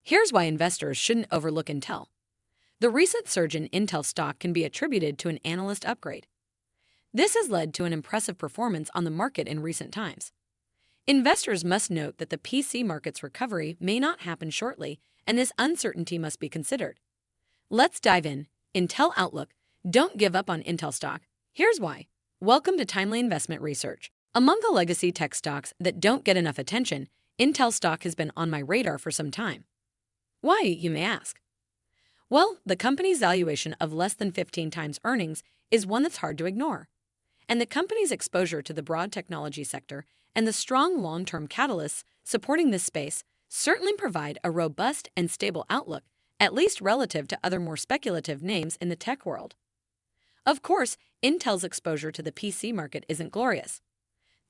Here's why investors shouldn't overlook Intel. The recent surge in Intel stock can be attributed to an analyst upgrade. This has led to an impressive performance on the market in recent times. Investors must note that the PC market's recovery may not happen shortly, and this uncertainty must be considered. Let's dive in. Intel Outlook. Don't give up on Intel stock. Here's why. Welcome to Timely Investment Research. Among the legacy tech stocks that don't get enough attention, Intel stock has been on my radar for some time. Why, you may ask? Well, the company's valuation of less than 15 times earnings is one that's hard to ignore. And the company's exposure to the broad technology sector and the strong long-term catalysts supporting this space certainly provide a robust and stable outlook, at least relative to other more speculative names in the tech world. Of course, Intel's exposure to the PC market isn't glorious.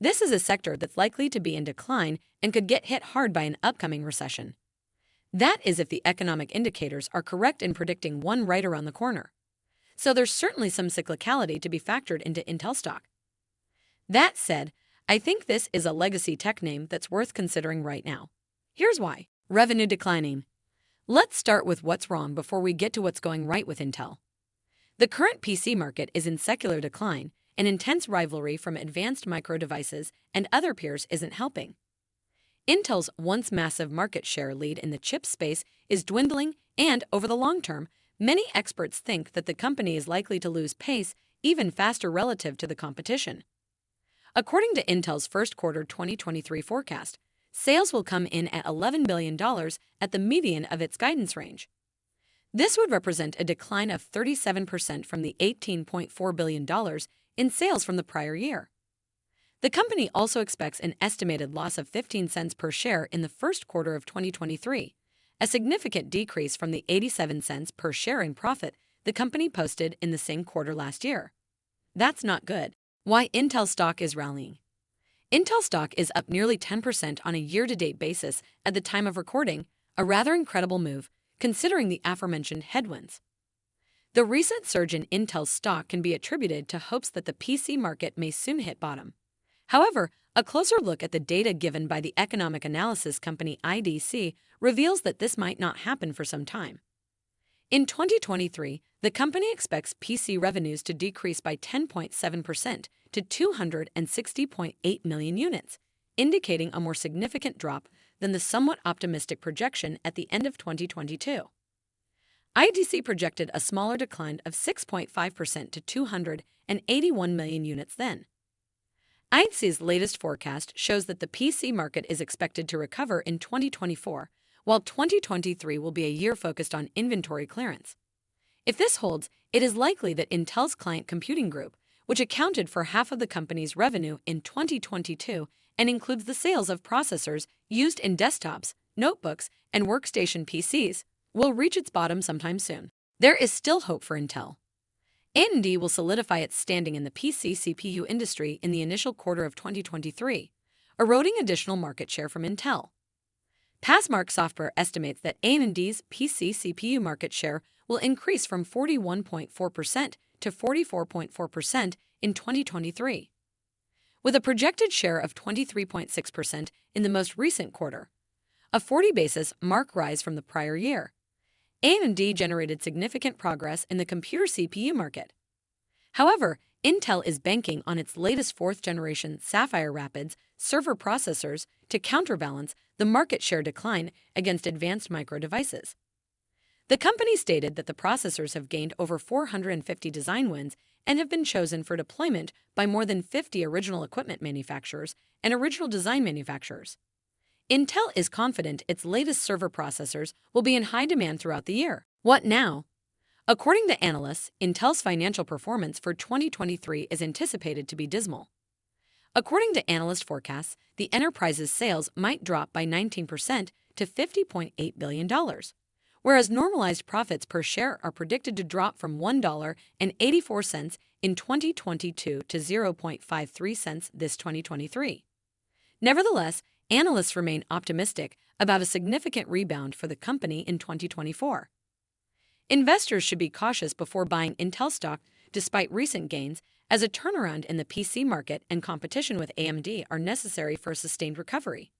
This is a sector that's likely to be in decline and could get hit hard by an upcoming recession. That is if the economic indicators are correct in predicting one right around the corner. So there's certainly some cyclicality to be factored into Intel stock. That said, I think this is a legacy tech name that's worth considering right now. Here's why. Revenue declining. Let's start with what's wrong before we get to what's going right with Intel. The current PC market is in secular decline, and intense rivalry from advanced micro devices and other peers isn't helping. Intel's once massive market share lead in the chip space is dwindling, and over the long term, many experts think that the company is likely to lose pace even faster relative to the competition. According to Intel's first quarter 2023 forecast, sales will come in at $11 billion at the median of its guidance range. This would represent a decline of 37% from the $18.4 billion in sales from the prior year. The company also expects an estimated loss of 15 cents per share in the first quarter of 2023, a significant decrease from the 87 cents per share in profit the company posted in the same quarter last year. That's not good. Why Intel stock is rallying. Intel stock is up nearly 10% on a year-to-date basis at the time of recording, a rather incredible move considering the aforementioned headwinds. The recent surge in Intel's stock can be attributed to hopes that the PC market may soon hit bottom. However, a closer look at the data given by the economic analysis company INTC reveals that this might not happen for some time. In 2023, the company expects PC revenues to decrease by 10.7% to 260.8 million units, indicating a more significant drop than the somewhat optimistic projection at the end of 2022. INTC projected a smaller decline of 6.5% to 281 million units then. INTC's latest forecast shows that the PC market is expected to recover in 2024, while 2023 will be a year focused on inventory clearance. If this holds, it is likely that Intel's client computing group, which accounted for half of the company's revenue in 2022 and includes the sales of processors used in desktops, notebooks, and workstation PCs, will reach its bottom sometime soon. There is still hope for Intel. AMD will solidify its standing in the PC CPU industry in the initial quarter of 2023, eroding additional market share from Intel. Passmark Software estimates that AMD's PC CPU market share will increase from 41.4% to 44.4% in 2023. With a projected share of 23.6% in the most recent quarter, a 40 basis mark rise from the prior year, AMD generated significant progress in the computer CPU market. However, Intel is banking on its latest fourth-generation Sapphire Rapids server processors to counterbalance the market share decline against advanced micro devices. The company stated that the processors have gained over 450 design wins and have been chosen for deployment by more than 50 original equipment manufacturers and original design manufacturers. Intel is confident its latest server processors will be in high demand throughout the year. What now? According to analysts, Intel's financial performance for 2023 is anticipated to be dismal. According to analyst forecasts, the enterprise's sales might drop by 19% to $50.8 billion, whereas normalized profits per share are predicted to drop from $1.84 in 2022 to 0.53 cents this 2023. Nevertheless, analysts remain optimistic about a significant rebound for the company in 2024. Investors should be cautious before buying Intel stock despite recent gains, as a turnaround in the PC market and competition with AMD are necessary for a sustained recovery.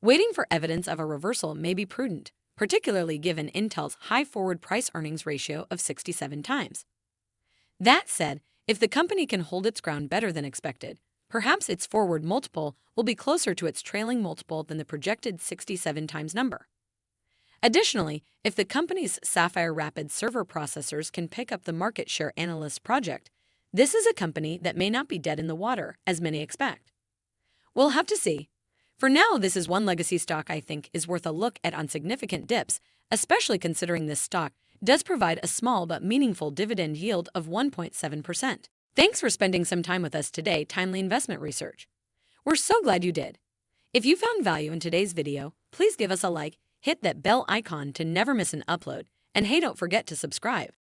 Waiting for evidence of a reversal may be prudent, particularly given Intel's high forward price earnings ratio of 67 times. That said, if the company can hold its ground better than expected, perhaps its forward multiple will be closer to its trailing multiple than the projected 67 times number. Additionally, if the company's Sapphire Rapid server processors can pick up the market share analysts project, this is a company that may not be dead in the water, as many expect. We'll have to see. For now, this is one legacy stock I think is worth a look at on significant dips, especially considering this stock does provide a small but meaningful dividend yield of 1.7%. Thanks for spending some time with us today, Timely Investment Research. We're so glad you did. If you found value in today's video, please give us a like, hit that bell icon to never miss an upload, and hey, don't forget to subscribe.